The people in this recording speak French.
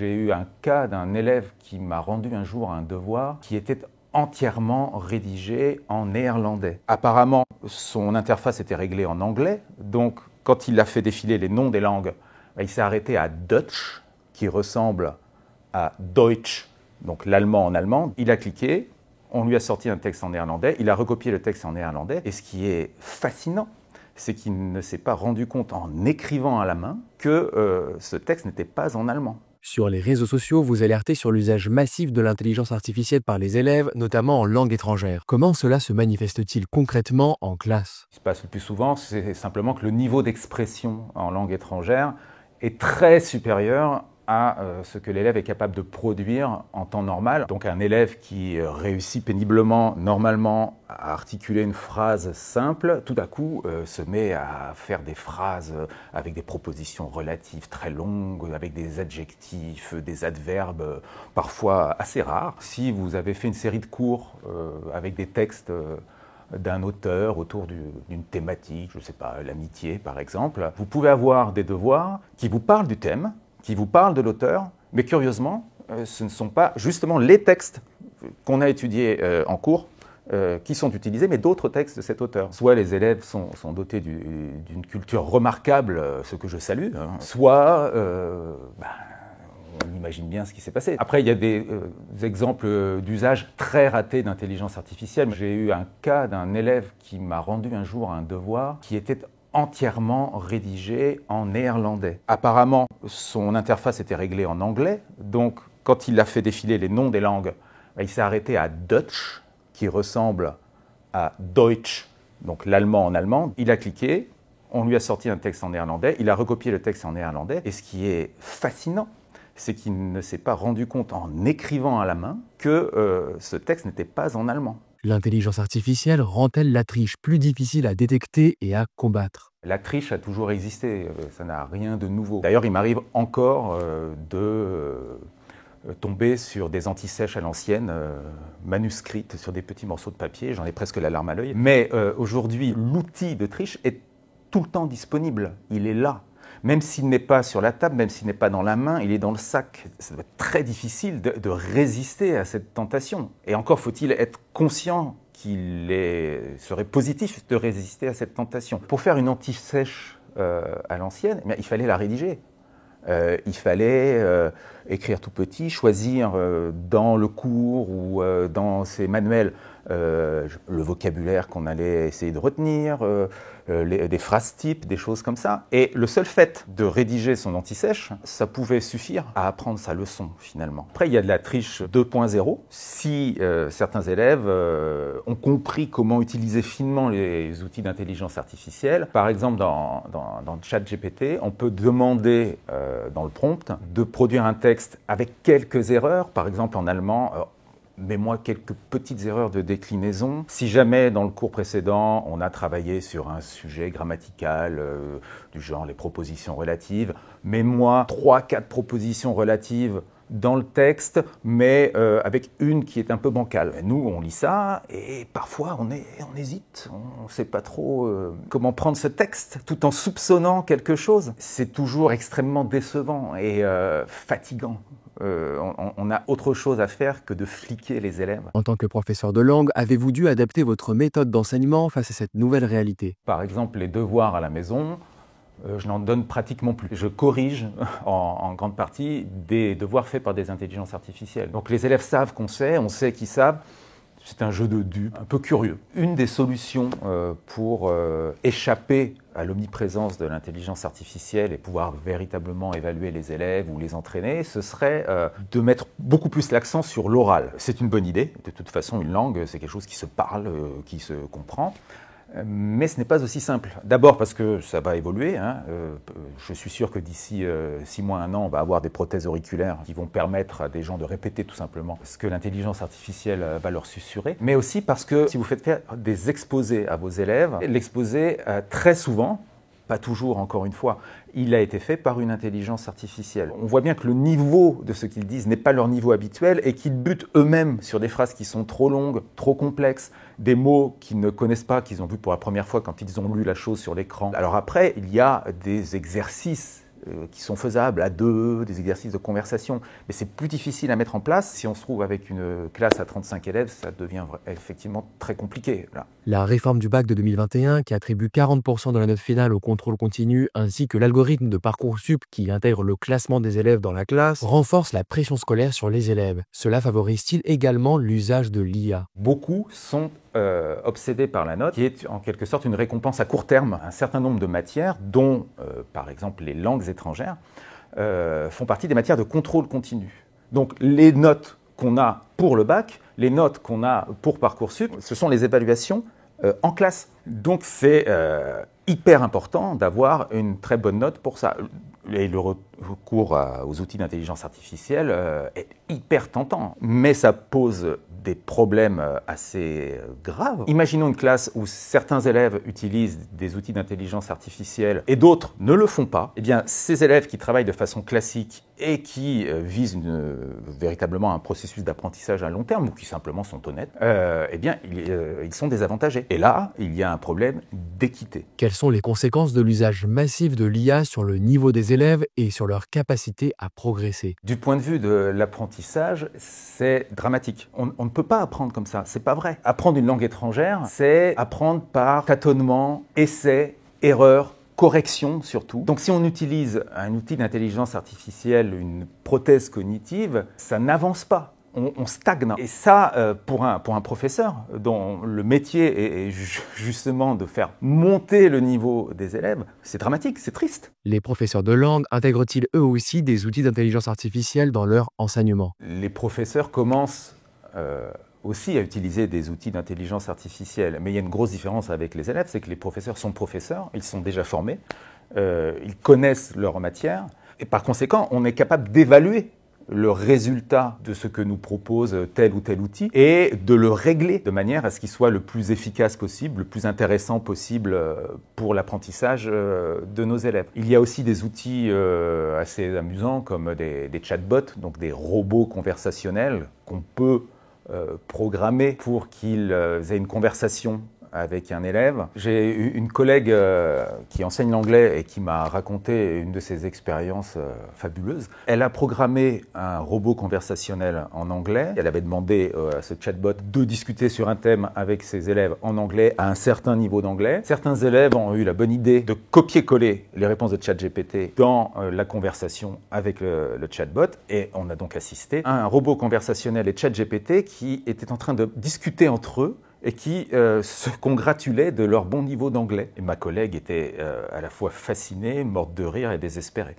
J'ai eu un cas d'un élève qui m'a rendu un jour un devoir qui était entièrement rédigé en néerlandais. Apparemment, son interface était réglée en anglais, donc quand il a fait défiler les noms des langues, il s'est arrêté à Dutch, qui ressemble à Deutsch, donc l'allemand en allemand. Il a cliqué, on lui a sorti un texte en néerlandais, il a recopié le texte en néerlandais, et ce qui est fascinant, c'est qu'il ne s'est pas rendu compte en écrivant à la main que ce texte n'était pas en allemand. Sur les réseaux sociaux, vous alertez sur l'usage massif de l'intelligence artificielle par les élèves, notamment en langue étrangère. Comment cela se manifeste-t-il concrètement en classe ? Ce qui se passe le plus souvent, c'est simplement que le niveau d'expression en langue étrangère est très supérieur à ce que l'élève est capable de produire en temps normal. Donc un élève qui réussit péniblement, normalement, à articuler une phrase simple, tout à coup se met à faire des phrases avec des propositions relatives très longues, avec des adjectifs, des adverbes parfois assez rares. Si vous avez fait une série de cours avec des textes d'un auteur autour d'une thématique, je ne sais pas, l'amitié par exemple, vous pouvez avoir des devoirs qui vous parlent du thème, qui vous parlent de l'auteur, mais curieusement, ce ne sont pas justement les textes qu'on a étudiés en cours qui sont utilisés, mais d'autres textes de cet auteur. Soit les élèves sont dotés d'une culture remarquable, ce que je salue, soit on imagine bien ce qui s'est passé. Après, il y a des exemples d'usage très ratés d'intelligence artificielle. J'ai eu un cas d'un élève qui m'a rendu un jour un devoir qui était entièrement rédigé en néerlandais. Apparemment, son interface était réglée en anglais, donc quand il a fait défiler les noms des langues, il s'est arrêté à Dutch, qui ressemble à Deutsch, donc l'allemand en allemand. Il a cliqué, on lui a sorti un texte en néerlandais, il a recopié le texte en néerlandais, et ce qui est fascinant, c'est qu'il ne s'est pas rendu compte en écrivant à la main que ce texte n'était pas en allemand. L'intelligence artificielle rend-elle la triche plus difficile à détecter et à combattre ? La triche a toujours existé, ça n'a rien de nouveau. D'ailleurs, il m'arrive encore de tomber sur des antisèches à l'ancienne, manuscrites sur des petits morceaux de papier, j'en ai presque la larme à l'œil. Mais aujourd'hui, l'outil de triche est tout le temps disponible, il est là. Même s'il n'est pas sur la table, même s'il n'est pas dans la main, il est dans le sac. Ça doit être très difficile de résister à cette tentation. Et encore faut-il être conscient qu'il serait positif de résister à cette tentation. Pour faire une anti-sèche à l'ancienne, il fallait la rédiger. Il fallait écrire tout petit, choisir dans le cours ou dans ses manuels le vocabulaire qu'on allait essayer de retenir, des phrases types, des choses comme ça. Et le seul fait de rédiger son anti-sèche, ça pouvait suffire à apprendre sa leçon finalement. Après, il y a de la triche 2.0. Si certains élèves ont compris comment utiliser finement les outils d'intelligence artificielle, par exemple dans ChatGPT, on peut demander dans le prompt de produire un texte avec quelques erreurs, par exemple en allemand, mets-moi quelques petites erreurs de déclinaison. Si jamais dans le cours précédent, on a travaillé sur un sujet grammatical du genre les propositions relatives, mets-moi 3-4 propositions relatives dans le texte, mais avec une qui est un peu bancale. Nous, on lit ça et parfois on hésite, on ne sait pas trop comment prendre ce texte tout en soupçonnant quelque chose. C'est toujours extrêmement décevant et fatigant. On a autre chose à faire que de fliquer les élèves. En tant que professeur de langue, avez-vous dû adapter votre méthode d'enseignement face à cette nouvelle réalité ? Par exemple, les devoirs à la maison, je n'en donne pratiquement plus. Je corrige en grande partie des devoirs faits par des intelligences artificielles. Donc les élèves savent qu'on sait, on sait qu'ils savent. C'est un jeu de dupes, un peu curieux. Une des solutions pour échapper à l'omniprésence de l'intelligence artificielle et pouvoir véritablement évaluer les élèves ou les entraîner, ce serait de mettre beaucoup plus l'accent sur l'oral. C'est une bonne idée. De toute façon, une langue, c'est quelque chose qui se parle, qui se comprend. Mais ce n'est pas aussi simple. D'abord parce que ça va évoluer. Je suis sûr que d'ici 6 mois, 1 an, on va avoir des prothèses auriculaires qui vont permettre à des gens de répéter tout simplement ce que l'intelligence artificielle va leur susurrer. Mais aussi parce que si vous faites faire des exposés à vos élèves, l'exposé très souvent, pas toujours encore une fois, il a été fait par une intelligence artificielle. On voit bien que le niveau de ce qu'ils disent n'est pas leur niveau habituel et qu'ils butent eux-mêmes sur des phrases qui sont trop longues, trop complexes, des mots qu'ils ne connaissent pas, qu'ils ont vus pour la première fois quand ils ont lu la chose sur l'écran. Alors après, il y a des exercices qui sont faisables à deux, des exercices de conversation. Mais c'est plus difficile à mettre en place. Si on se trouve avec une classe à 35 élèves, ça devient effectivement très compliqué. Là. La réforme du bac de 2021, qui attribue 40% de la note finale au contrôle continu, ainsi que l'algorithme de Parcoursup qui intègre le classement des élèves dans la classe, renforce la pression scolaire sur les élèves. Cela favorise-t-il également l'usage de l'IA? Beaucoup sont obsédés par la note, qui est en quelque sorte une récompense à court terme. Un certain nombre de matières, dont par exemple les langues étrangères, font partie des matières de contrôle continu. Donc les notes qu'on a pour le bac, les notes qu'on a pour Parcoursup, ce sont les évaluations en classe. Donc c'est hyper important d'avoir une très bonne note pour ça. Et le recours aux outils d'intelligence artificielle est hyper tentant, mais ça pose des problèmes assez graves. Imaginons une classe où certains élèves utilisent des outils d'intelligence artificielle et d'autres ne le font pas. Eh bien, ces élèves qui travaillent de façon classique et qui visent véritablement un processus d'apprentissage à long terme ou qui simplement sont honnêtes, eh bien, ils sont désavantagés. Et là, il y a un problème d'équité. Quelles sont les conséquences de l'usage massif de l'IA sur le niveau des élèves et sur leur capacité à progresser? Du point de vue de l'apprentissage, c'est dramatique. On ne peut pas apprendre comme ça, c'est pas vrai. Apprendre une langue étrangère, c'est apprendre par tâtonnement, essai, erreur, correction surtout. Donc si on utilise un outil d'intelligence artificielle, une prothèse cognitive, ça n'avance pas. On stagne. Et ça, pour un professeur dont le métier est justement de faire monter le niveau des élèves, c'est dramatique, c'est triste. Les professeurs de langue intègrent-ils eux aussi des outils d'intelligence artificielle dans leur enseignement? Les professeurs commencent aussi à utiliser des outils d'intelligence artificielle. Mais il y a une grosse différence avec les élèves, c'est que les professeurs sont professeurs, ils sont déjà formés, ils connaissent leur matière, et par conséquent, on est capable d'évaluer le résultat de ce que nous propose tel ou tel outil et de le régler de manière à ce qu'il soit le plus efficace possible, le plus intéressant possible pour l'apprentissage de nos élèves. Il y a aussi des outils assez amusants comme des chatbots, donc des robots conversationnels qu'on peut programmer pour qu'ils aient une conversation avec un élève. J'ai eu une collègue qui enseigne l'anglais et qui m'a raconté une de ses expériences fabuleuses. Elle a programmé un robot conversationnel en anglais. Elle avait demandé à ce chatbot de discuter sur un thème avec ses élèves en anglais à un certain niveau d'anglais. Certains élèves ont eu la bonne idée de copier-coller les réponses de ChatGPT dans la conversation avec le chatbot et on a donc assisté à un robot conversationnel et ChatGPT qui étaient en train de discuter entre eux et qui se congratulaient de leur bon niveau d'anglais. Et ma collègue était à la fois fascinée, morte de rire et désespérée.